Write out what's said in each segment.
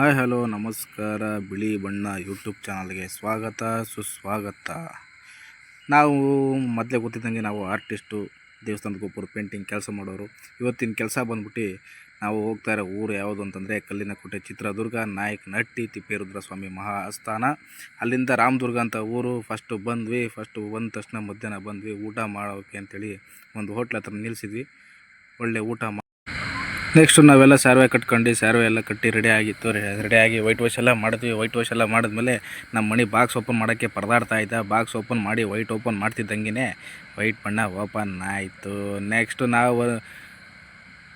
Hi hello ನಮಸ್ಕಾರ. ಬಿಳಿ ಬಣ್ಣ ಯೂಟ್ಯೂಬ್ ಚಾನಲ್ಗೆ ಸ್ವಾಗತ ಸುಸ್ವಾಗತ. ನಾವು ಮೊದಲೇ ಗೊತ್ತಿದ್ದಂಗೆ ನಾವು ಆರ್ಟಿಸ್ಟು, ದೇವಸ್ಥಾನದ ಗೋಪುರ ಪೇಂಟಿಂಗ್ ಕೆಲಸ ಮಾಡೋರು. ಇವತ್ತಿನ ಕೆಲಸ ಬಂದ್ಬಿಟ್ಟು ನಾವು ಹೋಗ್ತಾ ಇರೋ ಊರು ಯಾವುದು ಅಂತಂದರೆ ಕಲ್ಲಿನಕೋಟೆ, ಚಿತ್ರದುರ್ಗ, ನಾಯಕನಹಟ್ಟಿ, ತಿಪ್ಪೇರುದ್ರಸ್ವಾಮಿ ಮಹಾ ಆಸ್ಥಾನ. ಅಲ್ಲಿಂದ ರಾಮದುರ್ಗ ಅಂತ ಊರು. ಫಸ್ಟು ಬಂದ ತಕ್ಷಣ ಮಧ್ಯಾಹ್ನ ಬಂದ್ವಿ ಊಟ ಮಾಡೋಕ್ಕೆ ಅಂತೇಳಿ ಒಂದು ಹೋಟ್ಲ್ ಹತ್ರ ನಿಲ್ಲಿಸಿದ್ವಿ. ಒಳ್ಳೆ ಊಟ ನೆಕ್ಸ್ಟು ನಾವೆಲ್ಲ ಸ್ಯಾರ್ವೆ ಕಟ್ಕೊಂಡು ಎಲ್ಲ ಕಟ್ಟಿ ರೆಡಿಯಾಗಿ ವೈಟ್ ವಾಶ್ ಎಲ್ಲ ಮಾಡಿದ್ವಿ. ವೈಟ್ ವಾಶ್ ಎಲ್ಲ ಮಾಡಿದ್ಮೇಲೆ ನಮ್ಮ ಮನೆ ಬಾಕ್ಸ್ ಓಪನ್ ಮಾಡೋಕ್ಕೆ ಪರದಾಡ್ತಾ ಇದ್ದ. ಬಾಕ್ಸ್ ಓಪನ್ ಮಾಡಿ ವೈಟ್ ಓಪನ್ ಮಾಡ್ತಿದ್ದಂಗೆ ವೈಟ್ ಬಣ್ಣ ಓಪನ್ ಆಯಿತು. ನೆಕ್ಸ್ಟು ನಾವು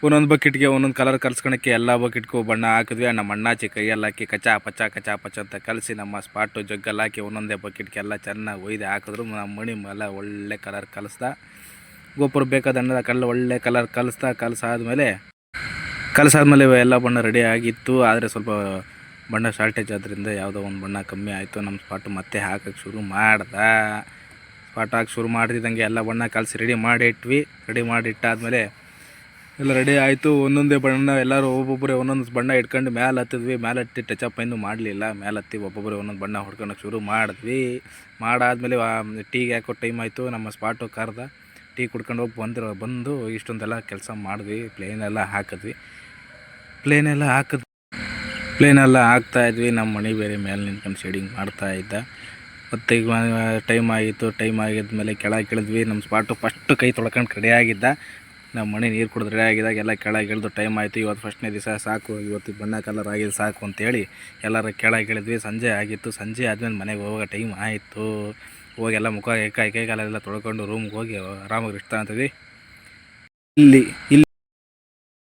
ಒಂದೊಂದು ಬಕೆಟ್ಗೆ ಒಂದೊಂದು ಕಲರ್ ಕಲ್ಸ್ಕೊಳಕ್ಕೆ ಎಲ್ಲ ಬಕೆಟ್ಗೂ ಬಣ್ಣ ಹಾಕಿದ್ವಿ. ನಮ್ಮ ಅಣ್ಣಾಚಿ ಕೈಯಲ್ಲಿ ಹಾಕಿ ಕಚಾ ಪಚ ಅಂತ ಕಲಸಿ ನಮ್ಮ ಸ್ಪಾಟು ಜಗ್ಗಲ್ಲಿ ಹಾಕಿ ಒಂದೊಂದೇ ಬಕೆಟ್ಗೆಲ್ಲ ಚೆನ್ನಾಗಿ ಒಯ್ದು ಹಾಕಿದ್ರು. ನಮ್ಮ ಮಣಿ ಎಲ್ಲ ಒಳ್ಳೆ ಕಲರ್ ಕಲಿಸ್ದ. ಗೋಪುರ ಬೇಕಾದ ಕಲ್ಲು ಒಳ್ಳೆ ಕಲರ್ ಕಲಸಾದ್ಮೇಲೆ ಎಲ್ಲ ಬಣ್ಣ ರೆಡಿ ಆಗಿತ್ತು. ಆದರೆ ಸ್ವಲ್ಪ ಬಣ್ಣ ಶಾರ್ಟೇಜ್ ಆದ್ದರಿಂದ ಯಾವುದೋ ಒಂದು ಬಣ್ಣ ಕಮ್ಮಿ ಆಯಿತು. ನಮ್ಮ ಸ್ಪಾಟು ಮತ್ತೆ ಹಾಕೋಕ್ಕೆ ಶುರು ಶುರು ಮಾಡ್ತಿದ್ದಂಗೆ ಎಲ್ಲ ಬಣ್ಣ ಕಲಸಿ ರೆಡಿ ಮಾಡಿಟ್ಟಾದ್ಮೇಲೆ ಎಲ್ಲ ರೆಡಿ ಆಯಿತು. ಒಂದೊಂದೇ ಬಣ್ಣ ಎಲ್ಲರೂ ಒಬ್ಬೊಬ್ಬರೇ ಒಂದೊಂದು ಬಣ್ಣ ಇಟ್ಕೊಂಡು ಮೇಲೆ ಹತ್ತಿದ್ವಿ. ಮೇಲೆ ಹತ್ತಿ ಟಚಪ್ ಇನ್ನೂ ಮಾಡಲಿಲ್ಲ. ಮೇಲೆ ಹತ್ತಿ ಒಬ್ಬೊಬ್ಬರೇ ಒಂದೊಂದು ಬಣ್ಣ ಹೊಡ್ಕೊಳಕ್ಕೆ ಶುರು ಮಾಡಿದ್ವಿ. ಮಾಡಾದ್ಮೇಲೆ ಟೀಗೆ ಹಾಕೋ ಟೈಮ್ ಆಯಿತು. ನಮ್ಮ ಸ್ಪಾಟು ಕರೆದ ಟೀ ಕುಡ್ಕೊಂಡು ಹೋಗಿ ಬಂದು ಇಷ್ಟೊಂದೆಲ್ಲ ಕೆಲಸ ಮಾಡಿದ್ವಿ. ಪ್ಲೇನೆಲ್ಲ ಹಾಕ್ತಾಯಿದ್ವಿ. ನಮ್ಮ ಮನೆ ಬೇರೆ ಮೇಲೆ ನಿಂತ್ಕೊಂಡು ಶೇಡಿಂಗ್ ಮಾಡ್ತಾಯಿದ್ದ. ಮತ್ತು ಈಗ ಟೈಮ್ ಆಗಿದ್ಮೇಲೆ ಕೆಳಗೆ ಇಳಿದ್ವಿ. ನಮ್ಮ ಸ್ಪಾಟು ಫಸ್ಟು ಕೈ ತೊಳ್ಕೊಂಡು ರೆಡಿ ಆಗಿದ್ದ. ನಮ್ಮ ಮನೆ ನೀರು ಕುಡಿದು ರೆಡಿ ಆಗಿದ್ದಾಗ ಎಲ್ಲ ಕೆಳಗೆ ಇಳಿದು ಟೈಮ್ ಆಯಿತು. ಇವತ್ತು ಫಸ್ಟ್ನೇ ದಿವಸ ಸಾಕು, ಇವತ್ತು ಬಣ್ಣ ಕಲರ್ ಆಗಿದೆ ಸಾಕು ಅಂತೇಳಿ ಎಲ್ಲರೂ ಕೆಳಗೆ ಇಳಿದ್ವಿ. ಸಂಜೆ ಆಗಿತ್ತು. ಸಂಜೆ ಆದಮೇಲೆ ಮನೆಗೆ ಹೋಗೋ ಟೈಮ್ ಆಯಿತು. ಹೋಗಿ ಎಲ್ಲ ಮುಖ ಕೈಕಾಲೆಲ್ಲ ತೊಳ್ಕೊಂಡು ರೂಮ್ಗೆ ಹೋಗಿ ಆರಾಮಾಗಿ ರೆಸ್ಟ್ ತಗೊಂತೀವಿ. ಇಲ್ಲಿ